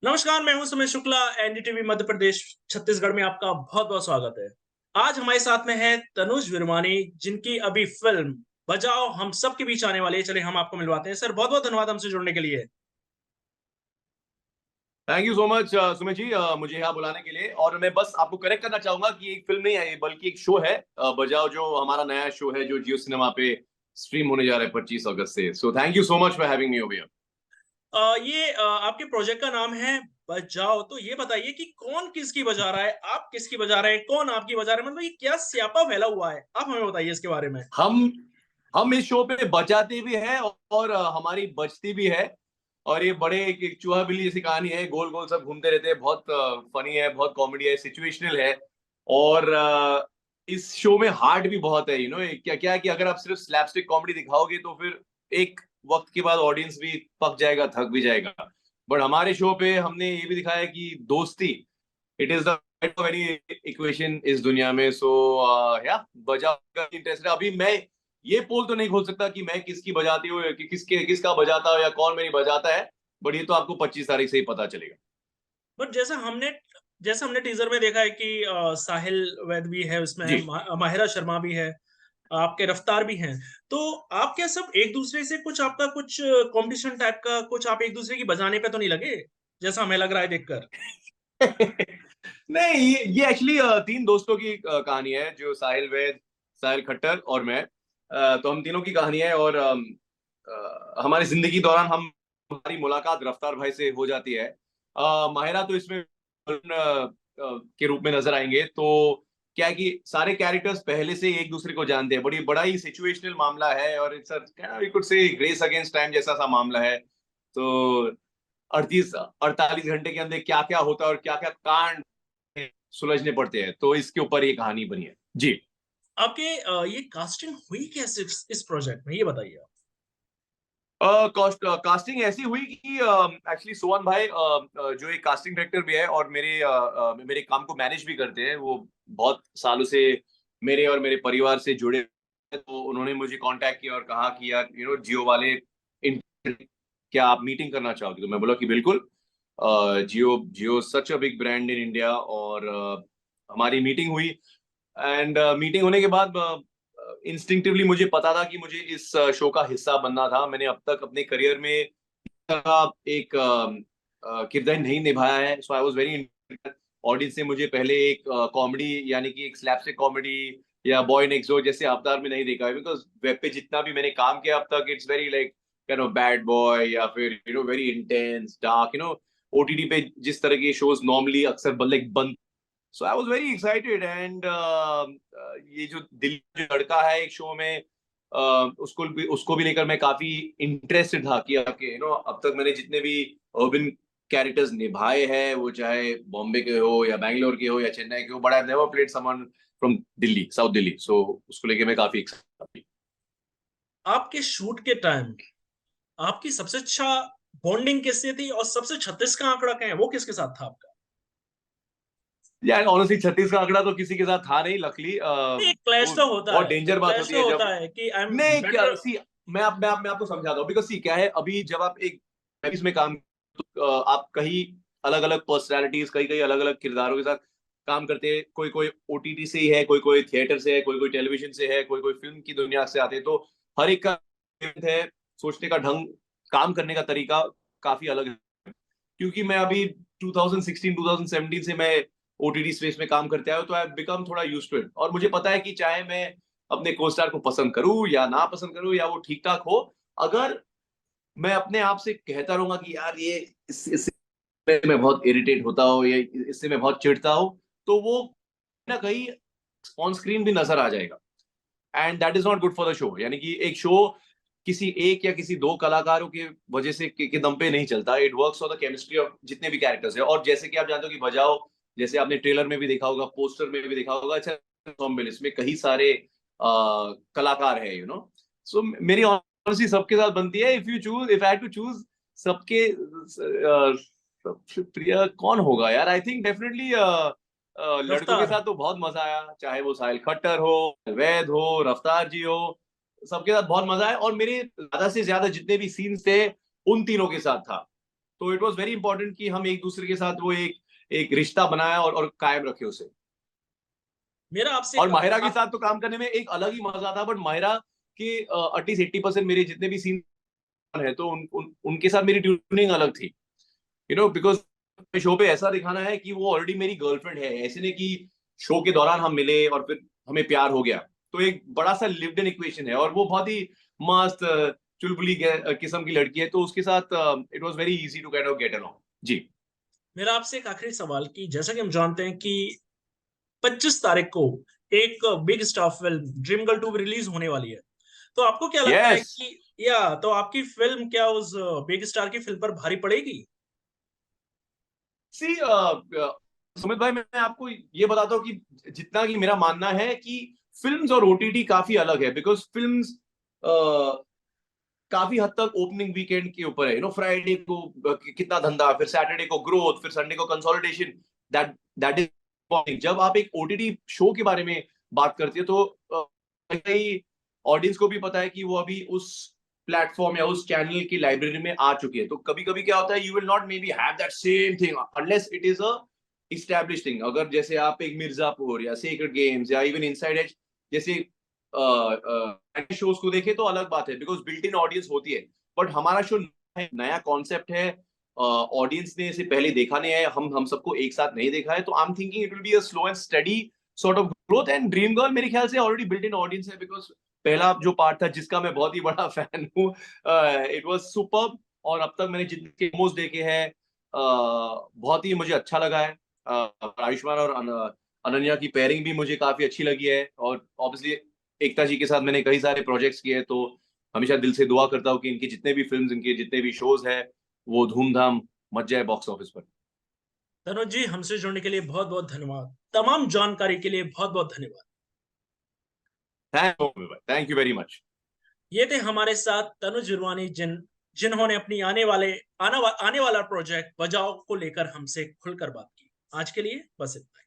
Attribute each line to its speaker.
Speaker 1: नमस्कार, मैं हूं सुमित शुक्ला। एनडीटीवी मध्य प्रदेश छत्तीसगढ़ में आपका बहुत-बहुत स्वागत है। आज हमारे साथ में है तनुज विरमानी, जिनकी अभी फ़िल्म बजाओ हम सब के बीच आने वाली है। चलिए हम आपको मिलवाते हैं। सर बहुत-बहुत धन्यवाद हमसे जुड़ने के लिए।
Speaker 2: Thank you so much Sumit ji, मुझे यहाँ बुलाने के लिए। और मैं बस आपको करेक्ट करना चाहूंगा कि एक फिल्म नहीं है बल्कि एक शो है, बजाओ, जो हमारा नया शो है जो जियो सिनेमा पे स्ट्रीम होने जा रहा है 25 अगस्त से। So thank you so much for having me over here.
Speaker 1: आपके प्रोजेक्ट का नाम है बजाओ, तो ये बताइए कि कौन किसकी बजा रहा है? आप किसकी बजा रहे हैं? कौन आपकी बजा रहा है? मतलब ये क्या स्यापा फैला हुआ है? आप हमें बताइए इसके बारे में।
Speaker 2: हम हम इस शो पे बचाते भी हैं और हमारी बचती भी है। और ये बड़े एक चूहा बिल्ली जैसी कहानी है, गोल गोल सब घूमते रहते हैं। बहुत फनी है, बहुत कॉमेडी है, सिचुएशनल है। और इस शो में हार्ट भी बहुत है। क्या क्या है कि अगर आप सिर्फ स्लैपस्टिक कॉमेडी दिखाओगे तो फिर एक वक्त के बाद ऑडियंस भी पक जाएगा, थक भी जाएगा। बट हमारे शो पे हमने ये भी दिखाया कि दोस्ती, it is the any equation इस दुनिया में। सो या बजाओ इंटरेस्ट है। अभी मैं ये पोल तो नहीं खोल सकता कि मैं किसकी बजाती हूँ, कि किसका बजाता हूँ या कौन मेरी बजाता है। बट ये तो आपको 25 तारीख से ही पता चलेगा।
Speaker 1: बट जैसा हमने टीज़र में देखा है कि साहिल वैद भी है उसमें,
Speaker 2: जी।
Speaker 1: माहिरा शर्मा भी है, आपके रफ्तार भी हैं। तो आप क्या सब एक-दूसरे से कुछ आपका कुछ कॉम्पिटिशन टाइप का कुछ आप एक-दूसरे की बजाने पे तो नहीं लगे? जैसा हमें लग रहा है देखकर।
Speaker 2: नहीं, ये एक्चुअली तीन दोस्तों की कहानी है, जो साहिल वैद, साहिल खट्टर और मैं। तो हम तीनों की कहानी है। और हमारी जिंदगी दौरान हमारी मुलाकात रफ्तार भाई से हो जाती है। माहिरा तो इसमें के रूप में नजर आएंगे। तो क्या है कि सारे कैरेक्टर्स पहले से एक दूसरे को जानते हैं। बड़ा ही सिचुएशनल मामला है और it's we could say grace against time जैसा सा मामला है। तो 38 48 घंटे के अंदर क्या क्या होता है और क्या क्या कांड सुलझने पड़ते हैं, तो इसके ऊपर ये कहानी बनी है जी।
Speaker 1: आपके ये कास्टिंग हुई कैसे इस प्रोजेक्ट में, ये बताइए आप?
Speaker 2: कास्टिंग ऐसी हुई कि एक्चुअली सोहन भाई, जो एक कास्टिंग डायरेक्टर भी है और मेरे काम को मैनेज भी करते हैं, वो बहुत सालों से मेरे और मेरे परिवार से जुड़े हैं। तो उन्होंने मुझे कांटेक्ट किया और कहा कि यार जियो वाले क्या आप मीटिंग करना चाहोगे? तो मैं बोला कि बिल्कुल। Jio Jio such a big brand in India. और हमारी मीटिंग हुई। एंड मीटिंग होने के बाद इंस्टिंक्टिवली मुझे पता था कि मुझे इस शो का हिस्सा बनना था। मैंने अब तक अपने करियर में एक किरदार नहीं निभाया है। सो आई वाज वेरी, ऑडियंस ने मुझे पहले एक कॉमेडी, यानी कि एक स्लैपस्टिक कॉमेडी या बॉय नेक्स्ट डोर जैसे अवतार में नहीं देखा है। बिकॉज वेब पे जितना भी मैंने काम किया अब तक, it's very like bad boy या फिर वेरी इंटेंस डार्क। ओटीटी पे जिस तरह के शोज नॉर्मली अक्सर लाइक बन। So I was very excited. And ये जो दिल जो लड़का है एक शो में, उसको भी लेकर मैं काफी इंटरेस्टेड था कि आपके अब तक मैंने जितने भी अर्बन कैरेक्टर्स निभाए हैं, वो चाहे बॉम्बे के हो या बैंगलोर के हो या चेन्नई के हो, but I never played someone from Delhi, south Delhi. So उसको लेके मैं काफी एक्साइटेड।
Speaker 1: आपके शूट के टाइम आपकी सबसे अच्छा बॉन्डिंग किससे थी और सबसे 36 का आंकड़ा क्या है, वो किसके साथ था आपका?
Speaker 2: यार ऑनेस्टली 36 का आंकड़ा तो किसी के साथ था नहीं, लकली।
Speaker 1: एक क्लैश
Speaker 2: वो
Speaker 1: तो होता
Speaker 2: बहुत
Speaker 1: है,
Speaker 2: डेंजर बात
Speaker 1: क्लैश
Speaker 2: होती
Speaker 1: तो
Speaker 2: है
Speaker 1: होता
Speaker 2: जब,
Speaker 1: है कि आई एम
Speaker 2: नहीं क्या
Speaker 1: बेटर।
Speaker 2: सी, मैं आपको समझाता हूँ। बिकॉज सी क्या है, अभी जब आप एक सर्विस में काम, तो आप कई अलग अलग पर्सनालिटीज, कई कई अलग अलग किरदारों के साथ काम करते हैं। कोई कोई ओटीटी से ही है, कोई कोई थिएटर से है, कोई कोई टेलीविजन से है, कोई कोई फिल्म की दुनिया से आते हैं। तो हर एक का है, सोचने का ढंग, काम करने का तरीका काफी अलग है। क्योंकि मैं अभी 2016 2017 से मैं ओटीटी स्पेस में काम करते आया हूं, तो आई बिकम थोड़ा यूज्ड टू इट। और मुझे पता है कि चाहे मैं अपने को स्टार को पसंद करूं या ना पसंद करूं या वो ठीक ठाक हो, अगर मैं अपने आप से कहता रहूंगा कि यार ये इससे मैं बहुत इरिटेट होता हूँ या इससे मैं बहुत चिढ़ता हूँ, तो वो ना कहीं ऑन स्क्रीन भी नजर आ जाएगा। And that is not good for the show. यानी कि एक शो किसी एक या किसी दो कलाकारों की वजह से के दम पे नहीं चलता। It works for the chemistry of जितने भी कैरेक्टर्स है। और जैसे कि आप जानते हो कि बजाओ, जैसे आपने ट्रेलर में भी देखा होगा, पोस्टर में भी देखा होगा, अच्छा ensemble, इसमें कई सारे कलाकार है। सो मेरी ऑनेस्टली सबके साथ बनती है। If I had to choose सबके सबसे प्रिय कौन होगा यार, आई थिंक डेफिनेटली लड़कों के
Speaker 1: रफ्तार।
Speaker 2: साथ तो बहुत मजा आया, चाहे वो साहिल खट्टर हो, वैद हो, रफ्तार जी हो, सबके साथ बहुत मजा आया। और मेरे ज्यादा से ज्यादा जितने भी सीन्स थे उन तीनों के साथ था। तो इट वाज वेरी इंपॉर्टेंट कि हम एक दूसरे के साथ वो एक रिश्ता बनाया और कायम रखे उसे।
Speaker 1: मेरा आपसे
Speaker 2: और माहिरा के साथ तो काम करने में एक अलग ही मजा था, बट माहिरा के एटलीस्ट 80% मेरे जितने भी सीन है तो उनके साथ मेरी ट्यूनिंग अलग थी, बिकॉज शो पे ऐसा दिखाना है कि वो ऑलरेडी मेरी गर्लफ्रेंड है, ऐसे नहीं कि शो के दौरान हम मिले और फिर हमें प्यार हो गया। तो एक बड़ा सा लिव्ड इन इक्वेशन है, और वो बहुत ही मस्त चुलबुली किस्म की लड़की है, तो उसके साथ it was very easy to kind of get along. जी।
Speaker 1: मेरा आपसे एक आखिरी सवाल कि जैसा कि हम जानते हैं कि 25 तारीख को एक big star film dream girl 2 release होने वाली है, तो आपको क्या लगता है
Speaker 2: यस।
Speaker 1: कि या तो आपकी फिल्म क्या उस बिग स्टार की फिल्म पर भारी पड़ेगी?
Speaker 2: सी सुमित भाई, मैं आपको ये बताता हूँ कि जितना कि मेरा मानना है कि फिल्म्स और ओटीटी काफी अलग है, बिकॉज फिल्म्स काफी हद तक ओपनिंग वीकेंड के ऊपर है। फ्राइडे को कितना धंधा, फिर सैटरडे को ग्रोथ, फिर संडे को कंसोलिडेशन। दैट दैट इज जब आप एक ओटीटी शो के बारे में बात करते हैं, तो कई ऑडियंस को भी पता है कि वो अभी उस प्लेटफॉर्म या उस चैनल की लाइब्रेरी में आ चुकी है। तो कभी कभी क्या होता है, you will not may be have that same thing unless it is a establish thing. अगर जैसे आप एक मिर्जापुर या सीक्रेट गेम्स या इवन इनसाइड एज जैसे शोज को देखे तो अलग बात है, बिकॉज बिल्ट इन ऑडियंस होती है। बट हमारा शो नया कॉन्सेप्ट है, ऑडियंस ने इसे पहले देखा नहीं है, हम सबको एक साथ नहीं देखा है, तो I am thinking it will be a slow and study sort of growth. And dream girl मेरे ख्याल से ऑलरेडी बिल्ट इन ऑडियंस है, बिकॉज पहला जो पार्ट था जिसका मैं बहुत ही बड़ा फैन हूँ, इट वाज सुपर्ब। और अब तक मैंने जितने मोमोज देखे हैं, बहुत ही मुझे अच्छा लगा है। आयुष्मान और अनन्या की पेयरिंग भी मुझे काफी अच्छी लगी है, और ऑब्वियसली एकता जी के साथ मैंने कई सारे प्रोजेक्ट्स किए हैं, तो हमेशा दिल से दुआ करता हूँ कि इनके जितने भी फिल्म्स, इनके जितने भी शोज है, वो धूमधाम मच जाए बॉक्स ऑफिस पर।
Speaker 1: तनुज जी, हमसे जुड़ने के लिए बहुत बहुत धन्यवाद। तमाम जानकारी के लिए बहुत बहुत धन्यवाद।
Speaker 2: Thank you very much.
Speaker 1: ये थे हमारे साथ तनुज विरवानी, जिन्होंने अपनी आने वाला प्रोजेक्ट बजाओ को लेकर हमसे खुलकर बात की। आज के लिए बस इतना ही।